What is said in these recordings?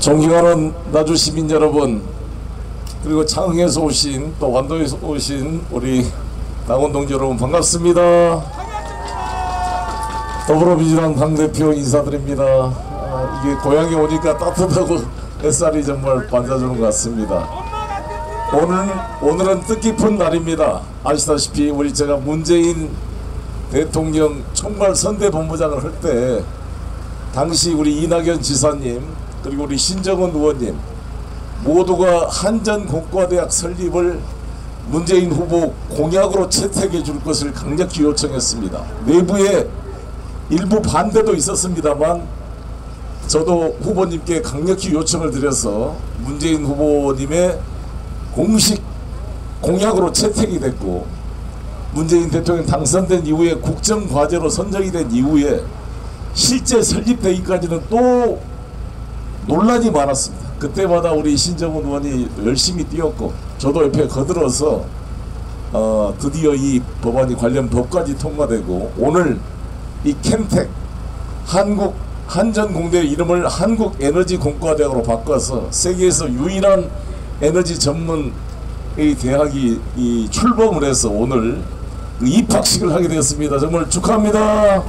존경하는 나주 시민 여러분, 그리고 창흥에서 오신 또 완도에서 오신 우리 당원 동지 여러분 반갑습니다. 더불어민주당 당대표 인사드립니다. 이게 고향에 오니까 따뜻하고 햇살이 정말 반사주는 것 같습니다. 오늘은 뜻깊은 날입니다. 아시다시피 제가 문재인 대통령 총괄 선대본부장을 할 때 당시 우리 이낙연 지사님 그리고 우리 신정은 의원님 모두가 한전공과대학 설립을 문재인 후보 공약으로 채택해 줄 것을 강력히 요청했습니다. 내부에 일부 반대도 있었습니다만 저도 후보님께 강력히 요청을 드려서 문재인 후보님의 공식 공약으로 채택이 됐고, 문재인 대통령 당선된 이후에 국정과제로 선정이 된 이후에 실제 설립되기까지는 또 논란이 많았습니다. 그때마다 우리 신정은 의원이 열심히 뛰었고 저도 옆에 거들어서 드디어 이 법안이 관련 법까지 통과되고, 오늘 이 캠텍 한전공대 이름을 한국에너지공과대학으로 바꿔서 세계에서 유일한 에너지 전문 대학이 출범을 해서 오늘 입학식을 하게 되었습니다. 정말 축하합니다.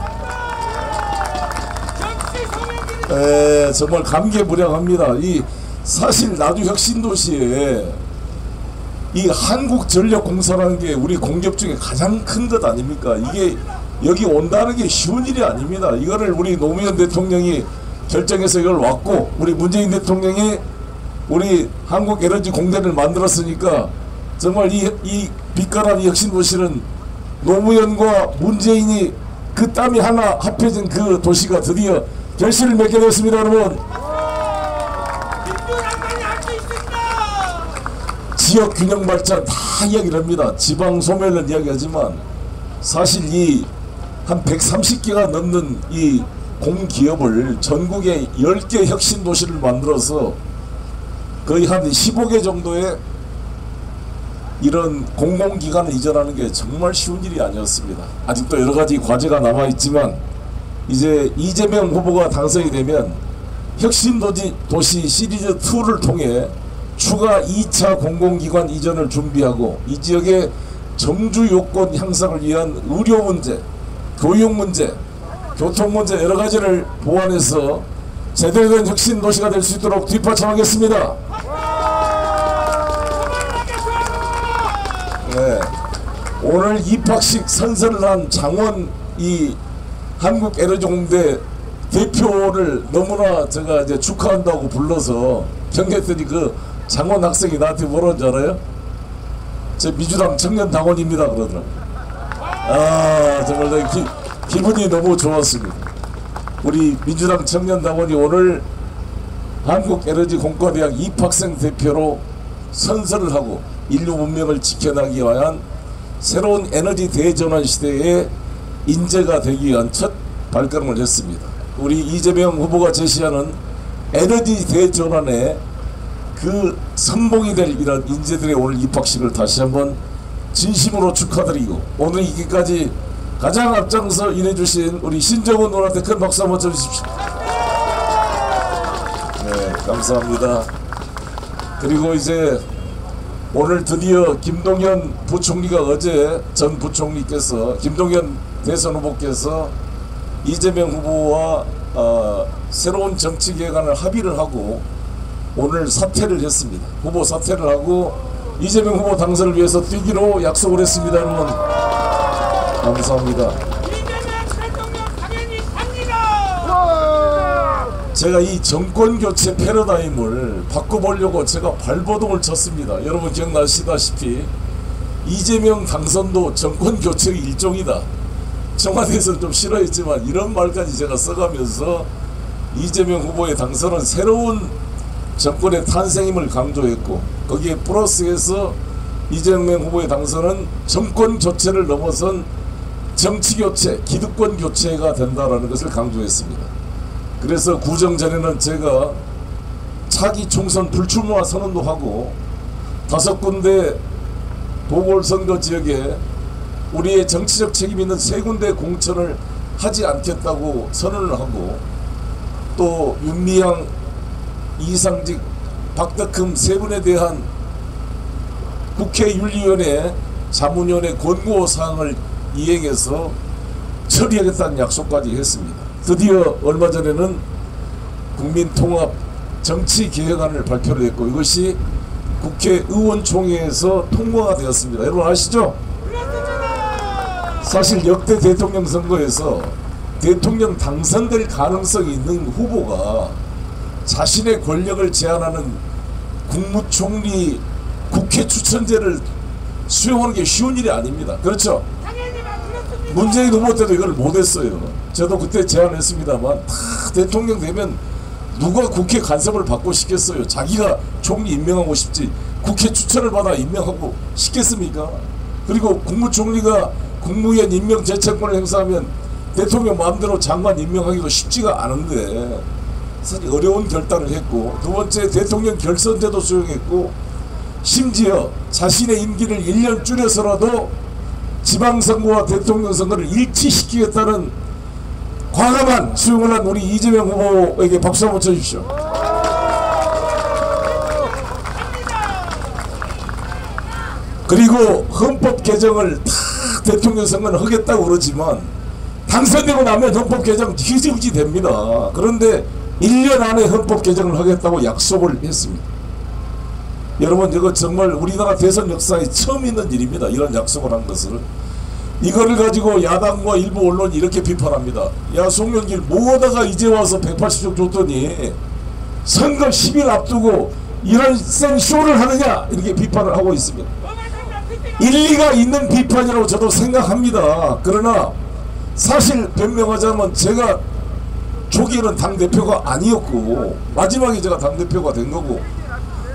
정말 감개무량합니다. 사실 나주 혁신도시에 이 한국전력공사라는 게 우리 공격 중에 가장 큰 것 아닙니까? 이게 여기 온다는 게 쉬운 일이 아닙니다. 이거를 우리 노무현 대통령이 결정해서 이걸 왔고, 우리 문재인 대통령이 우리 한국에너지공대를 만들었으니까 정말 이 빛깔한 혁신도시는 노무현과 문재인이 그 땀이 하나 합해진 그 도시가 드디어 결실을 맺게 되었습니다. 여러분, 지역 균형 발전 다 이야기를 합니다. 지방 소멸을 이야기하지만 사실 한 130개가 넘는 이 공기업을 전국에 10개 혁신 도시를 만들어서 거의 한 15개 정도의 이런 공공기관을 이전하는 게 정말 쉬운 일이 아니었습니다. 아직도 여러가지 과제가 남아있지만 이제 이재명 후보가 당선이 되면 혁신도시 시리즈 2를 통해 추가 2차 공공기관 이전을 준비하고, 이 지역의 정주 요건 향상을 위한 의료 문제, 교육 문제, 교통 문제 여러가지를 보완해서 제대로 된 혁신도시가 될 수 있도록 뒷받침하겠습니다. 네, 오늘 입학식 선서를 한 장원 한국에너지공대 대표를 너무나 제가 이제 축하한다고 불러서 경했더니 그 장원 학생이 나한테 뭐라는 줄 알아요? 저 민주당 청년 당원입니다 그러더라고요. 정말 기분이 너무 좋았습니다. 우리 민주당 청년 당원이 오늘 한국에너지공과대학 입학생 대표로 선서를 하고 인류 문명을 지켜나기 위한 새로운 에너지 대전환 시대에 인재가 되기 위한 첫 발걸음을 했습니다. 우리 이재명 후보가 제시하는 에너지 대전환에 그 선봉이 될 이런 인재들의 오늘 입학식을 다시 한번 진심으로 축하드리고, 오늘 이기까지 가장 앞장서 일해주신 우리 신정은 의원한테 큰 박수 한번 쳐주십시오. 네, 감사합니다. 그리고 이제 오늘 드디어 김동연 부총리가 어제 전 부총리께서, 김동연 대선 후보께서 이재명 후보와 새로운 정치 개혁안을 합의를 하고 오늘 사퇴를 했습니다. 후보 사퇴를 하고 이재명 후보 당선을 위해서 뛰기로 약속을 했습니다. 여러분, 감사합니다. 제가 이 정권교체 패러다임을 바꿔보려고 제가 발버둥을 쳤습니다. 여러분 기억나시다시피 이재명 당선도 정권교체의 일종이다. 청와대에서는 좀 싫어했지만 이런 말까지 제가 써가면서 이재명 후보의 당선은 새로운 정권의 탄생임을 강조했고, 거기에 플러스해서 이재명 후보의 당선은 정권 교체를 넘어선 정치 교체, 기득권 교체가 된다라는 것을 강조했습니다. 그래서 구정 전에는 제가 차기 총선 불출마 선언도 하고 5군데 보궐선거 지역에 우리의 정치적 책임 있는 3군데 공천을 하지 않겠다고 선언을 하고, 또 윤미향 이상직, 박덕흠 세 분에 대한 국회 윤리위원회 자문위원회 권고사항을 이행해서 처리하겠다는 약속까지 했습니다. 드디어 얼마 전에는 국민통합 정치개혁안을 발표를 했고 이것이 국회의원총회에서 통과가 되었습니다. 여러분 아시죠? 사실 역대 대통령 선거에서 대통령 당선될 가능성이 있는 후보가 자신의 권력을 제한하는 국무총리 국회 추천제를 수용하는 게 쉬운 일이 아닙니다. 그렇죠? 문재인 후보 때도 이걸 못했어요. 저도 그때 제안했습니다만 다 대통령 되면 누가 국회 간섭을 받고 싶겠어요. 자기가 총리 임명하고 싶지 국회 추천을 받아 임명하고 싶겠습니까? 그리고 국무총리가 국무위원 임명 제청권을 행사하면 대통령 마음대로 장관 임명하기도 쉽지가 않은데 사실 어려운 결단을 했고, 두 번째 대통령 결선제도 수용했고, 심지어 자신의 임기를 1년 줄여서라도 지방선거와 대통령 선거를 일치시키겠다는 과감한 수용을 한 우리 이재명 후보에게 박수 한번 쳐주십시오. 그리고 헌법 개정을 다 대통령 선거는 하겠다고 그러지만 당선되고 나면 헌법 개정 희지부지 됩니다. 그런데 1년 안에 헌법 개정을 하겠다고 약속을 했습니다. 여러분 이거 정말 우리나라 대선 역사에 처음 있는 일입니다. 이런 약속을 한 것을. 이거를 가지고 야당과 일부 언론이 이렇게 비판합니다. 야 송영길 뭐하다가 이제 와서 180조 줬더니 선거 10일 앞두고 이런 생쇼를 하느냐 이렇게 비판을 하고 있습니다. 일리가 있는 비판이라고 저도 생각합니다. 그러나 사실 변명하자면 제가 조기에는 당대표가 아니었고 마지막에 제가 당대표가 된 거고,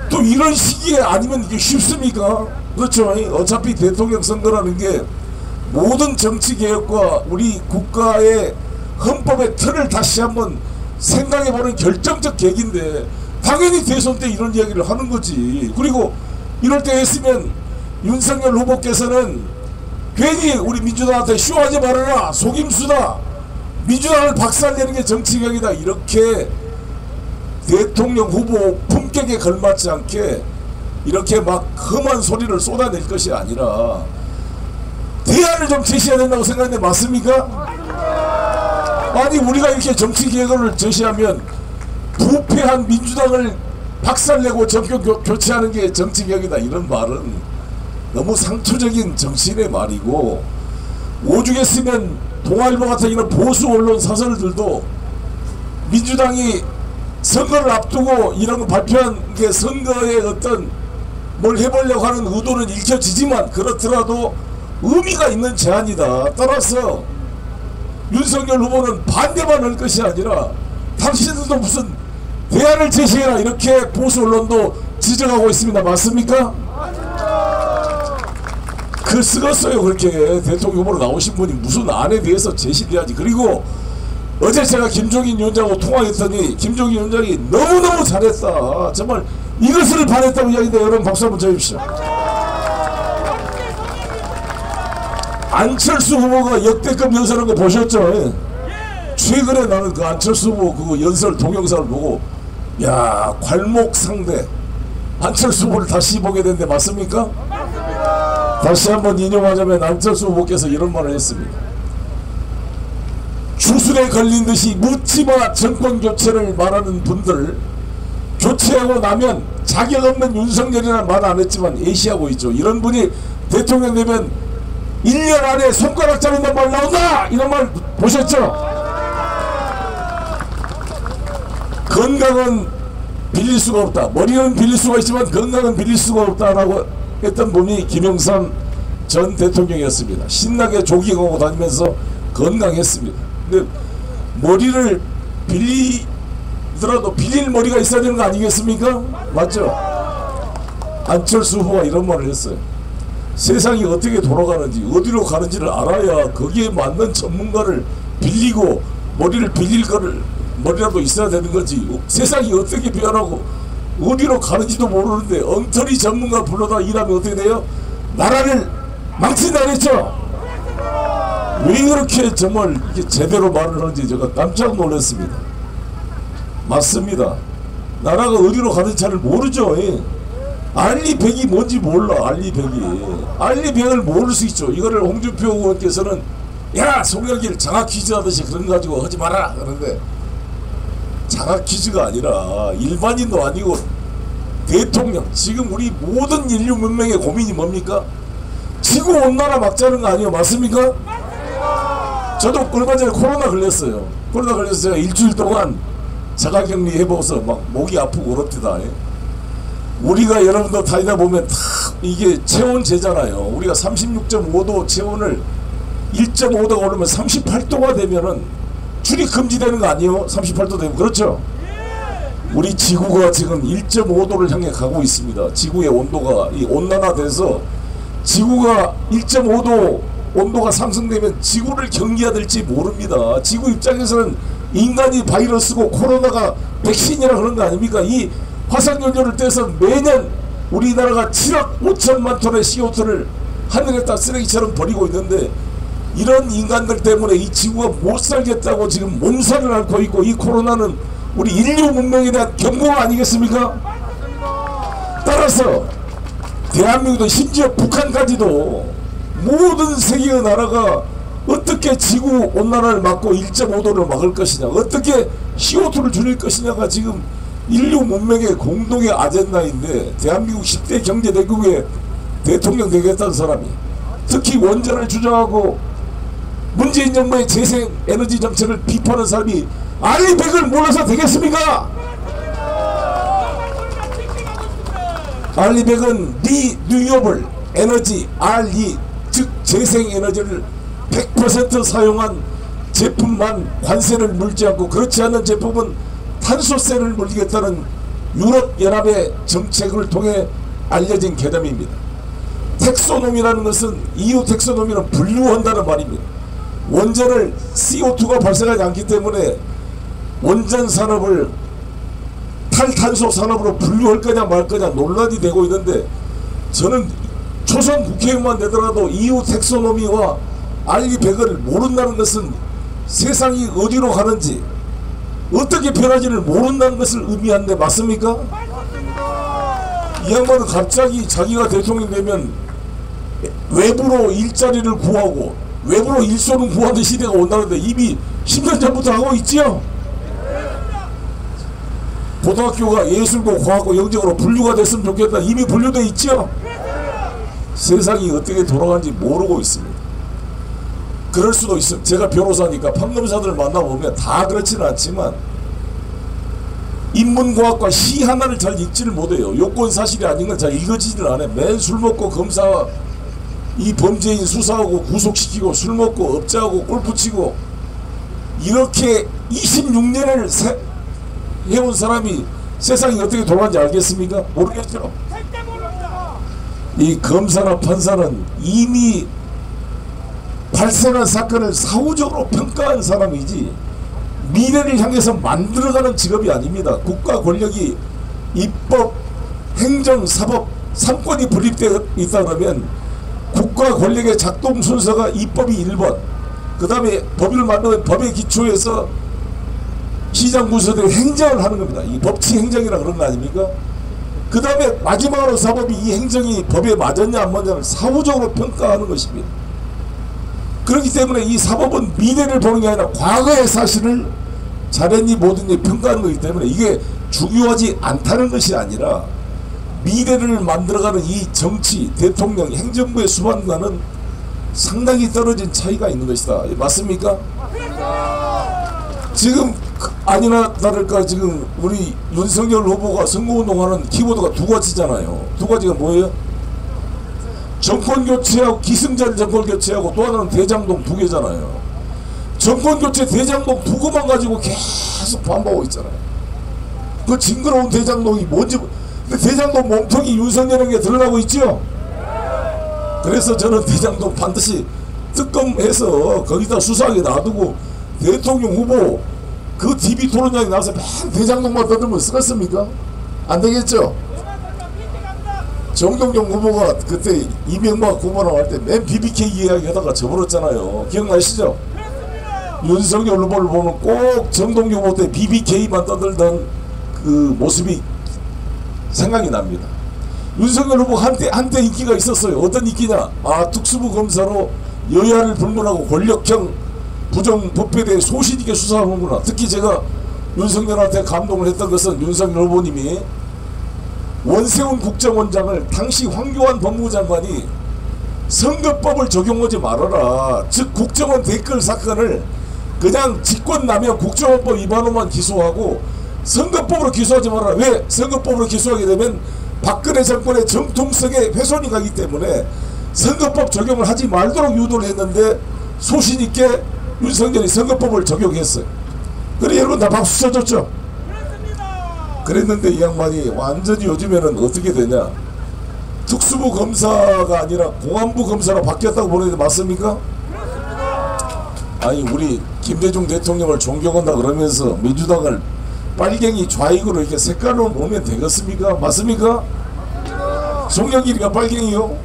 또 이런 시기에 아니면 이게 쉽습니까? 그렇죠. 어차피 대통령 선거라는 게 모든 정치개혁과 우리 국가의 헌법의 틀을 다시 한번 생각해보는 결정적 계기인데 당연히 대선 때 이런 이야기를 하는 거지. 그리고 이럴 때 했으면 윤석열 후보께서는 괜히 우리 민주당한테 쇼하지 말아라, 속임수다, 민주당을 박살내는 게 정치개혁이다, 이렇게 대통령 후보 품격에 걸맞지 않게 이렇게 막 험한 소리를 쏟아낼 것이 아니라 대안을 좀 제시해야 된다고 생각하는데 맞습니까? 아니 우리가 이렇게 정치개혁을 제시하면 부패한 민주당을 박살내고 정권 교체하는 게 정치개혁이다, 이런 말은 너무 상투적인 정치인의 말이고, 오죽에 쓰면 동아일보 같은 이런 보수 언론 사설들도 민주당이 선거를 앞두고 이런 거 발표한 게 선거에 어떤 뭘 해보려고 하는 의도는 읽혀지지만 그렇더라도 의미가 있는 제안이다. 따라서 윤석열 후보는 반대만 할 것이 아니라 당신들도 무슨 대안을 제시해라, 이렇게 보수 언론도 지적하고 있습니다. 맞습니까? 그 쓰겠어요. 그렇게 대통령 후보로 나오신 분이 무슨 안에 대해서 제시를 해야지. 그리고 어제 제가 김종인 위원장하고 통화했더니 김종인 위원장이 너무너무 잘했다, 정말 이것을 바랬다고 이야기인데 여러분 박수 한번 쳐주십시오. 안철수 후보가 역대급 연설한 거 보셨죠? 최근에 나는 그 안철수 후보 그 연설 동영상을 보고 야 괄목상대 안철수 후보를 다시 보게 됐는데 맞습니까? 다시 한번 인용하자면 안철수 후보께서 이런 말을 했습니다. 주술에 걸린 듯이 묻지마 정권 교체를 말하는 분들, 교체하고 나면 자격 없는 윤석열이라는 말 안 했지만 예시하고 있죠. 이런 분이 대통령 되면 1년 안에 손가락 자른단 말 나온다, 이런 말 보셨죠? 건강은 빌릴 수가 없다, 머리는 빌릴 수가 있지만 건강은 빌릴 수가 없다라고 했던 분이 김영삼 전 대통령이었습니다. 신나게 조깅하고 다니면서 건강했습니다. 근데 머리를 빌리더라도 빌릴 머리가 있어야 되는 거 아니겠습니까? 맞죠? 안철수 후보가 이런 말을 했어요. 세상이 어떻게 돌아가는지 어디로 가는지를 알아야 거기에 맞는 전문가를 빌리고 머리를 빌릴 거를 머리라도 있어야 되는 거지. 세상이 어떻게 변하고 어디로 가는지도 모르는데 엉터리 전문가 불러다 일하면 어떻게 돼요? 나라를 망친다 그랬죠? 왜 그렇게 정말 이렇게 제대로 말을 하는지 제가 깜짝 놀랐습니다. 맞습니다. 나라가 어디로 가는지 잘 모르죠. 예. 알리백이 뭔지 몰라. 알리백을 모를 수 있죠. 이거를 홍준표 의원께서는 야 송영길 장학 퀴즈 하듯이 그런 거 가지고 하지 마라 그런데 장학 퀴즈가 아니라 일반인도 아니고 대통령, 지금 우리 모든 인류 문명의 고민이 뭡니까? 지구온난화 막자는 거 아니에요? 맞습니까? 저도 얼마 전에 코로나 걸렸어요. 코로나 걸려서 제가 일주일 동안 자가격리 해보고서 막 목이 아프고 그렇대다. 우리가 여러분들 다니다 보면 다 이게 체온제잖아요. 우리가 36.5도 체온을 1.5도가 오르면 38도가 되면은 출입 금지되는 거 아니에요? 38도 되면. 그렇죠? 우리 지구가 지금 1.5도를 향해 가고 있습니다. 지구의 온도가 이 온난화돼서 지구가 1.5도 온도가 상승되면 지구를 경기해야 될지 모릅니다. 지구 입장에서는 인간이 바이러스고 코로나가 백신이라 그런 거 아닙니까? 이 화석연료를 떼서 매년 우리나라가 7억 5천만 톤의 CO2를 하늘에다 쓰레기처럼 버리고 있는데 이런 인간들 때문에 이 지구가 못 살겠다고 지금 몸살을 앓고 있고, 이 코로나는 우리 인류 문명에 대한 경고가 아니겠습니까? 따라서 대한민국도 심지어 북한까지도 모든 세계의 나라가 어떻게 지구 온난화를 막고 1.5도를 막을 것이냐, 어떻게 CO2를 줄일 것이냐가 지금 인류 문명의 공동의 아젠다인데, 대한민국 10대 경제대국의 대통령 되겠다는 사람이 특히 원전을 주장하고 문재인 정부의 재생에너지 정책을 비판하는 사람이 알리백을 몰라서 되겠습니까? 알리백은 리뉴어블 에너지 RE, 즉 재생에너지를 100% 사용한 제품만 관세를 물지 않고, 그렇지 않은 제품은 탄소세를 물리겠다는 유럽연합의 정책을 통해 알려진 개념입니다. 텍소노미라는 것은 EU 텍소노미는 분류한다는 말입니다. 원전을 CO2가 발생하지 않기 때문에 원전 산업을 탈탄소 산업으로 분류할 거냐 말 거냐 논란이 되고 있는데, 저는 초선 국회의원만 되더라도 EU 텍소노미와 알리백을 모른다는 것은 세상이 어디로 가는지 어떻게 변하지를 모른다는 것을 의미하는데, 맞습니까? 이 양반은 갑자기 자기가 대통령 되면 외부로 일자리를 구하고 외부로 일손을 구하는 시대가 온다는데 이미 10년 전부터 하고 있지요. 고등학교가 예술고 과학고 영적으로 분류가 됐으면 좋겠다. 이미 분류되어 있죠. 세상이 어떻게 돌아가는지 모르고 있습니다. 그럴 수도 있어요. 제가 변호사니까 판검사들을 만나보면 다 그렇지는 않지만 인문과학과 시 하나를 잘 읽지를 못해요. 요건 사실이 아닌 건 잘 읽어지지를 않아요. 맨 술 먹고 검사 이 범죄인 수사하고 구속시키고, 술 먹고 업자하고 골프 치고, 이렇게 26년을 해온 사람이 세상이 어떻게 돌아가는지 알겠습니까? 모르겠죠. 이 검사나 판사는 이미 발생한 사건을 사후적으로 평가한 사람이지 미래를 향해서 만들어가는 직업이 아닙니다. 국가 권력이 입법, 행정, 사법 3권이 분립되어 있다 그러면 국가 권력의 작동 순서가 입법이 1번, 그 다음에 법을 만드는 법의 기초에서 시장 군수들이 행정을 하는 겁니다. 이 법치 행정이라 그런 거 아닙니까? 그 다음에 마지막으로 사법이 이 행정이 법에 맞았냐 안 맞냐를 사후적으로 평가하는 것입니다. 그렇기 때문에 이 사법은 미래를 보는 게 아니라 과거의 사실을 잘했니 못했니 평가하는 거기 때문에 이게 중요하지 않다는 것이 아니라 미래를 만들어가는 이 정치, 대통령, 행정부의 수반과는 상당히 떨어진 차이가 있는 것이다. 맞습니까? 지금 아니나 다를까 지금 우리 윤석열 후보가 선거운동하는 키워드가 두 가지잖아요. 두 가지가 뭐예요? 정권교체하고 기승전 정권교체하고 또 하나는 대장동 두 개잖아요. 정권교체 대장동 두 개만 가지고 계속 반복하고 있잖아요. 그 징그러운 대장동이 뭔지. 근데 대장동 몸통이 윤석열에게 드러나고 있죠. 그래서 저는 대장동 반드시 특검해서 거기다 수사하게 놔두고 대통령 후보 그 TV 토론장에 나와서 맨 대장동만 떠들면 쓰겠습니까? 안 되겠죠? 정동영 후보가 그때 이명박 후보랑 할 때 맨 BBK 이야기 하다가 져버렸잖아요. 기억나시죠? 윤석열 후보를 보면 꼭 정동영 후보 때 BBK만 떠들던 그 모습이 생각이 납니다. 윤석열 후보 한때 인기가 있었어요. 어떤 인기냐? 특수부 검사로 여야를 불문하고 권력형 부정부패에 소신 있게 수사하는구나. 특히 제가 윤석열한테 감동을 했던 것은 윤석열 후보님이 원세훈 국정원장을 당시 황교안 법무부 장관이 선거법을 적용하지 말아라. 즉 국정원 댓글 사건을 그냥 직권남용 국정원법 위반으로만 기소하고 선거법으로 기소하지 말아라. 왜? 선거법으로 기소하게 되면 박근혜 정권의 정통성에 훼손이 가기 때문에 선거법 적용을 하지 말도록 유도를 했는데 소신있게 윤석열이 선거법을 적용했어요. 그래 여러분 다 박수 쳐줬죠? 그랬는데 이 양반이 완전히 요즘에는 어떻게 되냐, 특수부 검사가 아니라 공안부 검사로 바뀌었다고 보는데 맞습니까? 아니 우리 김대중 대통령을 존경한다 그러면서 민주당을 빨갱이 좌익으로 이렇게 색깔로 보면 되겠습니까? 맞습니까? 송영길이가 빨갱이요?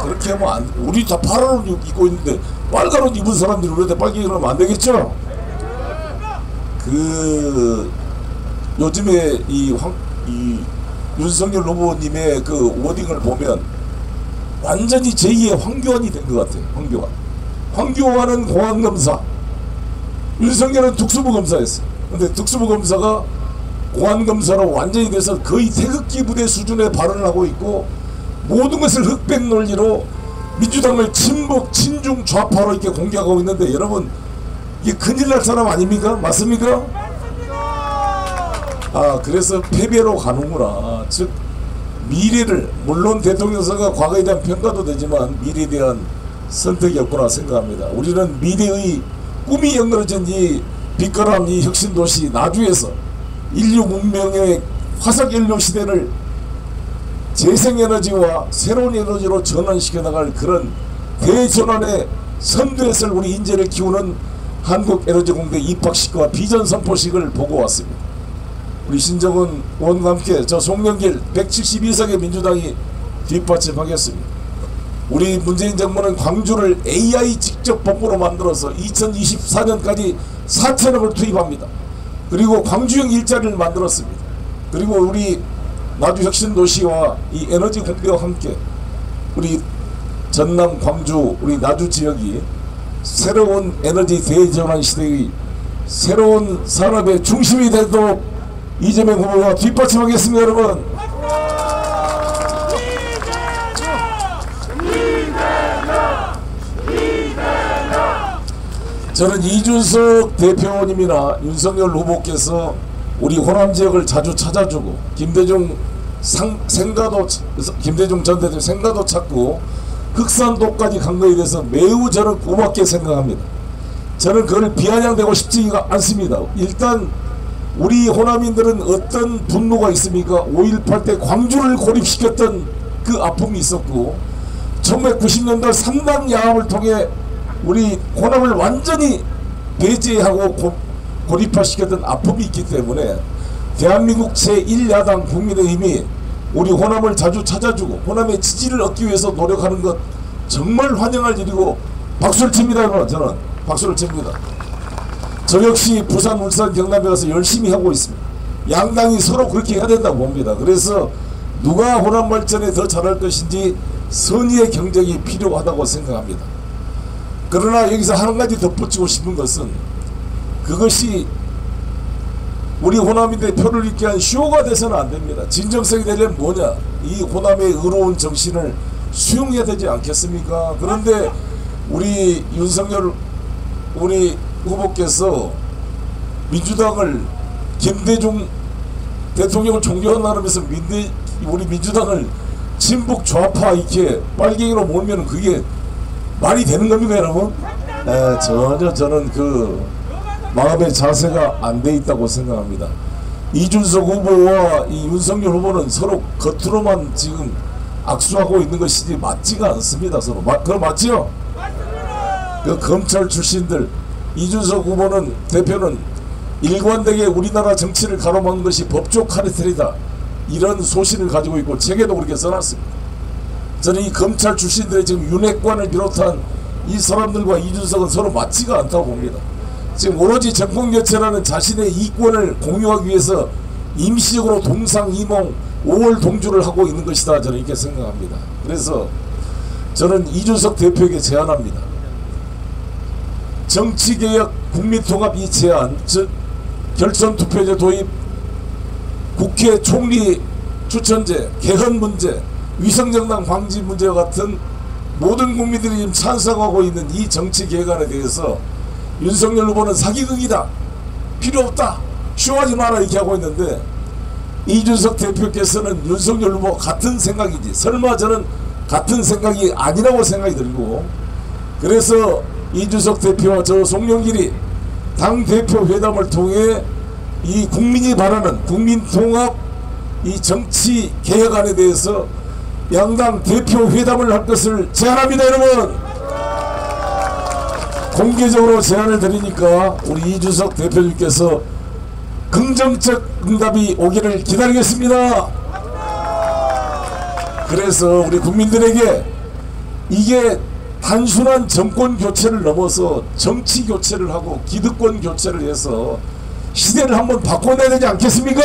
그렇게 하면 안, 우리 다 파란 옷 입고 있는데 빨간 옷 입은 사람들이 우리한테 빨갱이로 하면 안 되겠죠? 요즘에 이 윤석열 후보님의 그 워딩을 보면 완전히 제2의 황교안이 된 것 같아요. 황교안은 공안검사, 윤석열은 특수부 검사였어요. 근데 특수부 검사가 공안검사로 완전히 돼서 거의 태극기 부대 수준의 발언을 하고 있고 모든 것을 흑백 논리로 민주당을 친북, 친중, 좌파로 이렇게 공격하고 있는데 여러분 이게 큰일 날 사람 아닙니까? 맞습니까? 그래서 패배로 가는구나. 즉 미래를, 물론 대통령 선거가 과거에 대한 평가도 되지만 미래에 대한 선택이 없구나 생각합니다. 우리는 미래의 꿈이 연결해진 이 빛가람 이 혁신도시 나주에서 인류 문명의 화석연료 시대를 재생에너지와 새로운 에너지로 전환시켜 나갈 그런 대전환의 선두에 우리 인재를 키우는 한국에너지공대 입학식과 비전 선포식을 보고 왔습니다. 우리 신정은 의원과 함께 저 송영길 172석의 민주당이 뒷받침하겠습니다. 우리 문재인 정부는 광주를 AI 직접 본부로 만들어서 2024년까지 4천억을 투입합니다. 그리고 광주형 일자리를 만들었습니다. 그리고 우리 나주혁신도시와 이 에너지 공대와 함께 우리 전남, 광주, 우리 나주 지역이 새로운 에너지 대전환 시대의 새로운 산업의 중심이 되도록 이재명 후보가 뒷받침하겠습니다. 여러분 저는 이준석 대표님이나 윤석열 후보께서 우리 호남 지역을 자주 찾아주고 김대중 전 대통령 생가도 찾고 흑산도까지 간 거에 대해서 매우 저는 고맙게 생각합니다. 저는 그걸 비아냥대고 싶지가 않습니다. 일단 우리 호남인들은 어떤 분노가 있습니까? 5.18 때 광주를 고립시켰던 그 아픔이 있었고 1990년대 3당 야합을 통해 우리 호남을 완전히 배제하고 고립화시켰던 아픔이 있기 때문에 대한민국 제1야당 국민의힘이 우리 호남을 자주 찾아주고 호남의 지지를 얻기 위해서 노력하는 것 정말 환영할 일이고 박수를 칩니다. 저는 박수를 칩니다. 저 역시 부산, 울산, 경남에 가서 열심히 하고 있습니다. 양당이 서로 그렇게 해야 된다고 봅니다. 그래서 누가 호남 발전에 더 잘할 것인지 선의의 경쟁이 필요하다고 생각합니다. 그러나 여기서 한 가지 덧붙이고 싶은 것은 그것이 우리 호남인들 표를 잃게 한 쇼가 돼서는 안 됩니다. 진정성이 되려면 뭐냐? 이 호남의 의로운 정신을 수용해야 되지 않겠습니까? 그런데 우리 윤석열 우리 후보께서 민주당을 김대중 대통령을 존경한다면서 우리 민주당을 친북 좌파 이렇게 빨갱이로 몰면 그게 말이 되는 겁니까 여러분? 전혀 저는 그 마음의 자세가 안 돼 있다고 생각합니다. 이준석 후보와 이 윤석열 후보는 서로 겉으로만 지금 악수하고 있는 것이지 맞지가 않습니다. 서로 그럼 맞지요? 그 검찰 출신들 이준석 후보는 대표는 일관되게 우리나라 정치를 가로막는 것이 법조 카르텔이다 이런 소신을 가지고 있고 책에도 그렇게 써놨습니다. 저는 이 검찰 출신들의 지금 윤핵관을 비롯한 이 사람들과 이준석은 서로 맞지가 않다고 봅니다. 지금 오로지 정권교체라는 자신의 이권을 공유하기 위해서 임시적으로 동상이몽 5월 동주를 하고 있는 것이다, 저는 이렇게 생각합니다. 그래서 저는 이준석 대표에게 제안합니다. 정치개혁, 국민통합 이 제안, 즉 결선투표제 도입, 국회 총리 추천제, 개헌 문제, 위성정당 방지 문제와 같은 모든 국민들이 지금 찬성하고 있는 이 정치개혁안에 대해서 윤석열 후보는 사기극이다, 필요 없다, 쇼하지 마라 이렇게 하고 있는데, 이준석 대표께서는 윤석열 후보 같은 생각이지, 설마 저는 같은 생각이 아니라고 생각이 들고, 그래서 이준석 대표와 저 송영길이 당대표 회담을 통해 이 국민이 바라는 국민통합 이 정치 개혁안에 대해서 양당 대표 회담을 할 것을 제안합니다. 여러분, 공개적으로 제안을 드리니까 우리 이준석 대표님께서 긍정적 응답이 오기를 기다리겠습니다. 그래서 우리 국민들에게 이게 단순한 정권 교체를 넘어서 정치 교체를 하고 기득권 교체를 해서 시대를 한번 바꿔내야 되지 않겠습니까?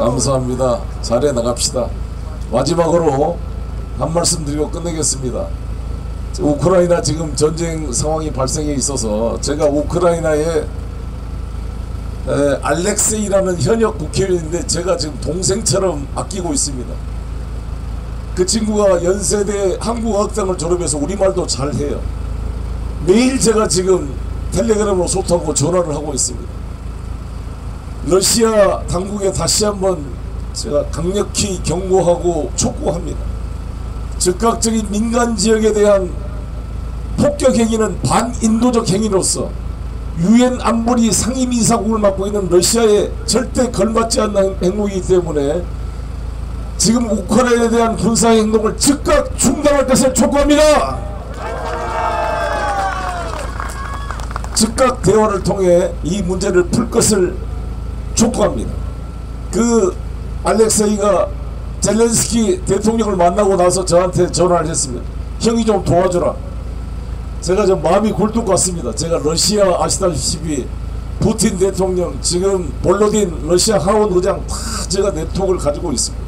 감사합니다. 잘해 나갑시다. 마지막으로 한 말씀 드리고 끝내겠습니다. 우크라이나 지금 전쟁 상황이 발생해 있어서 제가 우크라이나에 알렉세이라는 현역 국회의원인데 제가 지금 동생처럼 아끼고 있습니다. 그 친구가 연세대 한국어학당을 졸업해서 우리말도 잘해요. 매일 제가 지금 텔레그램으로 소통하고 전화를 하고 있습니다. 러시아 당국에 다시 한번 제가 강력히 경고하고 촉구합니다. 즉각적인 민간 지역에 대한 폭격 행위는 반인도적 행위로서 유엔 안보리 상임이사국을 맡고 있는 러시아에 절대 걸맞지 않는 행동이기 때문에 지금 우크라이나에 대한 군사행동을 즉각 중단할 것을 촉구합니다. 즉각 대화를 통해 이 문제를 풀 것을 촉구합니다. 그 알렉세이가 젤렌스키 대통령을 만나고 나서 저한테 전화를 했습니다. 형이 좀 도와주라. 제가 좀 마음이 굴뚝 같습니다. 제가 러시아 아시다시피 푸틴 대통령, 지금 볼로딘 러시아 하원 의장 다 제가 네트워크를 가지고 있습니다.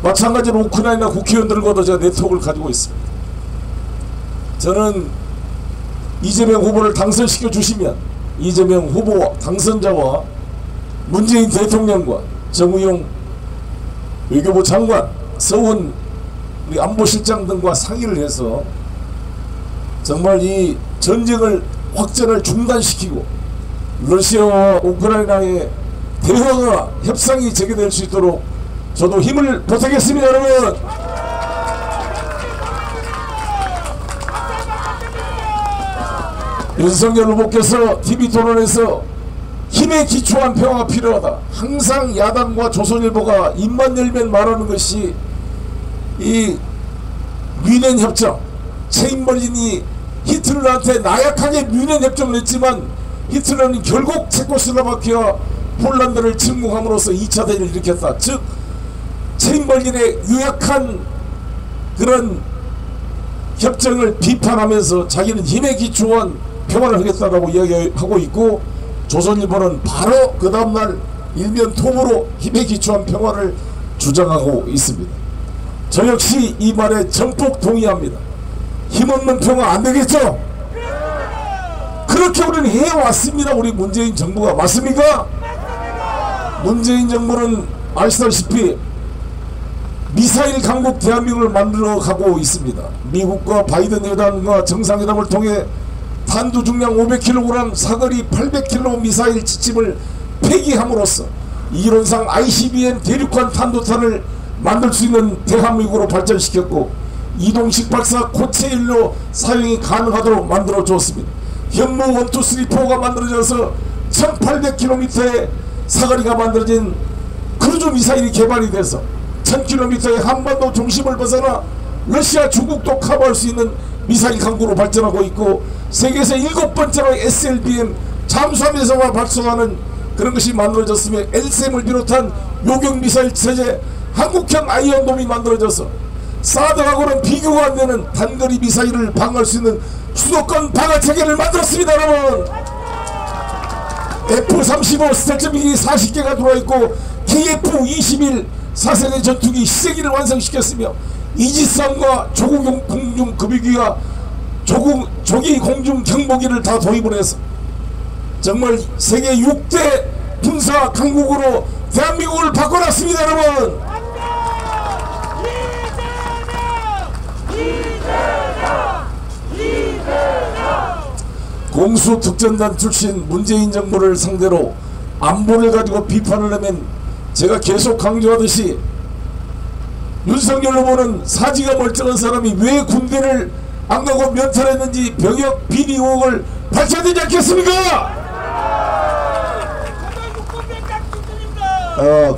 마찬가지로 우크라이나 국회의원들과도 제가 네트워크를 가지고 있습니다. 저는 이재명 후보를 당선시켜 주시면 이재명 후보 당선자와 문재인 대통령과 정우영 외교부 장관, 서훈 우리 안보실장 등과 상의를 해서 정말 이 전쟁을 확전을 중단시키고 러시아와 우크라이나의 대화가 협상이 재개될 수 있도록 저도 힘을 보태겠습니다. 여러분, 윤석열 후보께서 TV토론에서 힘에 기초한 평화가 필요하다, 항상 야당과 조선일보가 입만 열면 말하는 것이 이 뮌헨 협정, 체인벌린이 히틀러한테 나약하게 뮌헨 협정을 했지만 히틀러는 결국 체코슬로바키아 폴란드를 침공함으로써 2차 대전을 일으켰다. 즉 체인벌린의 유약한 그런 협정을 비판하면서 자기는 힘에 기초한 평화를 하겠다라고 이야기하고 있고, 조선일보는 바로 그 다음날 일면 톱으로 힘에 기초한 평화를 주장하고 있습니다. 저 역시 이 말에 전폭 동의합니다. 힘없는 평화 안되겠죠? 그렇게 우리는 해왔습니다. 우리 문재인 정부가. 맞습니까? 문재인 정부는 아시다시피 미사일 강국 대한민국을 만들어 가고 있습니다. 미국과 바이든 회담과 정상회담을 통해 탄두 중량 500kg, 사거리 800km 미사일 지침을 폐기함으로써 이론상 ICBM 대륙간 탄도탄을 만들 수 있는 대한민국으로 발전시켰고, 이동식 발사 고체일로 사용이 가능하도록 만들어 주었습니다. 현무 1, 2, 3, 4가 만들어져서 1800km의 사거리가 만들어진 크루즈 미사일이 개발이 돼서 1000km의 한반도 중심을 벗어나 러시아, 중국도 커버할 수 있는 미사일 강국으로 발전하고 있고, 세계에서 7번째로 SLBM 잠수함에서만 발송하는 그런 것이 만들어졌으며, LSM을 비롯한 요격 미사일 체제, 한국형 아이언돔이 만들어져서 사드하고는 비교가 안 되는 단거리 미사일을 방어할 수 있는 수도권 방어 체계를 만들었습니다. 여러분, F-35 스텔스 미기 40개가 들어있고 KF-21 4세대 전투기 시세기를 완성시켰으며 이지스함과 조국 공중 급유기와 조기 공중 경보기를 다 도입을 해서 정말 세계 6대 군사 강국으로 대한민국을 바꿔놨습니다. 여러분, 공수특전단 출신 문재인 정부를 상대로 안보를 가지고 비판을 하면 제가 계속 강조하듯이 윤석열 후보는 사지가 멀쩡한 사람이 왜 군대를 안 가고 면탈했는지 병역 비리 의혹을 밝혀야 되지 않겠습니까?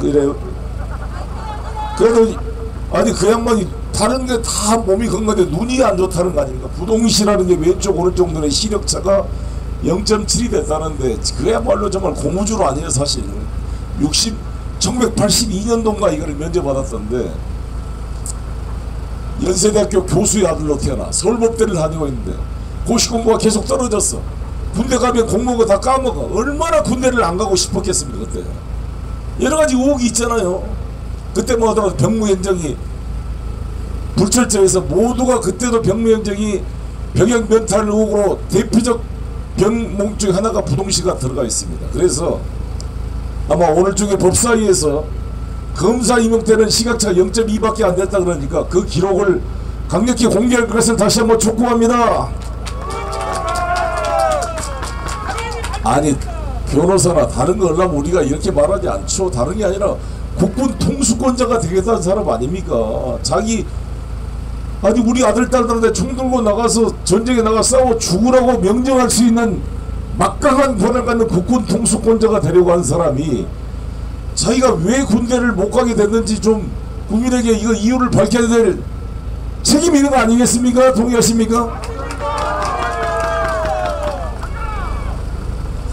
그래요. 그래도 아니 그 양반이 다른 게 다 몸이 건강한데 눈이 안 좋다는 거 아닙니까? 부동시라는 게 왼쪽 오른쪽 눈의 시력차가 0.7이 됐다는데 그야말로 정말 고무줄 아니에요. 사실 1982년도인가 이거를 면제받았던데 연세대학교 교수의 아들로 태어나 서울법대를 다니고 있는데 고시 공부가 계속 떨어졌어. 군대 가면 공부한 거 다 까먹어. 얼마나 군대를 안 가고 싶었겠습니까 그때. 여러가지 의혹이 있잖아요. 그때 뭐 하더라도 병무행정이 불철저해서 모두가 그때도 병무행정이 병역 면탈 의혹으로 대표적 병목 중에 하나가 부동시가 들어가 있습니다. 그래서 아마 오늘 중에 법사위에서 검사 임용 때는 시각차가 0.2밖에 안 됐다 그러니까 그 기록을 강력히 공개할 것을 다시 한번 촉구합니다. 아니 변호사나 다른 거 하려면 우리가 이렇게 말하지 않죠. 다른 게 아니라 국군 통수권자가 되겠다는 사람 아닙니까? 자기 아니 우리 아들 딸들한테 총 들고 나가서 전쟁에 나가 싸워 죽으라고 명령할 수 있는 막강한 권한을 갖는 국군 통수권자가 되려고 한 사람이 자기가 왜 군대를 못 가게 됐는지 좀 국민에게 이거 이유를 밝혀야 될 책임이 있는 거 아니겠습니까? 동의하십니까?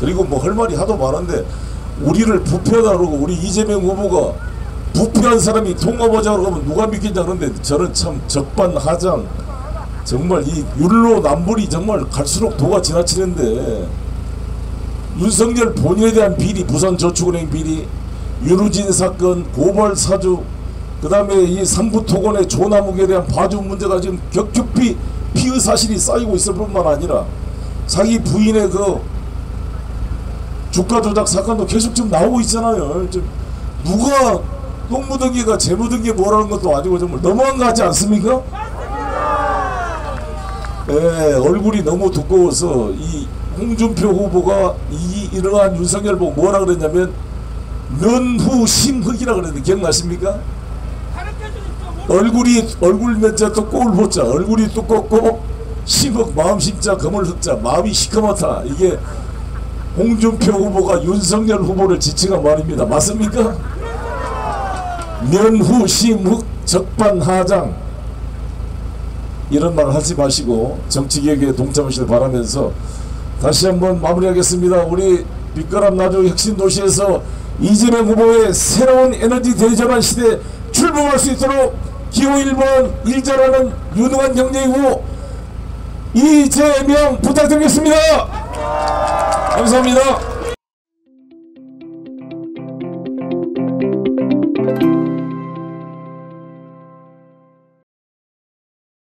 그리고 뭐 할 말이 하도 많은데 우리를 부패하다 그러고 우리 이재명 후보가 부패한 사람이 통합하자고 하면 누가 믿겠냐 그런데 저는 참 적반하장 정말 이 율로 남불이 정말 갈수록 도가 지나치는데 윤석열 본인에 대한 비리, 부산저축은행 비리, 윤우진 사건, 고발 사주, 그 다음에 이 삼부토건의 조남욱에 대한 봐주 문제가 지금 격격히 피의 사실이 쌓이고 있을 뿐만 아니라 자기 부인의 그 주가 조작 사건도 계속 좀 나오고 있잖아요. 좀 누가 똥 묻은 게가 재 묻은 게 뭐라는 것도 아니고 정말 너무한 거 같지 않습니까? 예, 얼굴이 너무 두꺼워서 이 홍준표 후보가 이러한 윤석열 보고 뭐라 그랬냐면 면후심흑이라 그랬는데 기억나십니까? 얼굴 면자 또 꼴 보자 얼굴이 두껍고 심흑 마음 심자 검을 흑자 마음이 시커멓다. 이게 홍준표 후보가 윤석열 후보를 지칭한 말입니다. 맞습니까? 면후심흑 적반하장 이런 말 하지 마시고 정치개혁에 동참하시길 바라면서 다시 한번 마무리하겠습니다. 우리 빛가람 나주 혁신도시에서 이재명 후보의 새로운 에너지 대전환 시대에 출범할 수 있도록 기호 1번 일자라는 유능한 경제인 후보 이재명 부탁드리겠습니다. 감사합니다.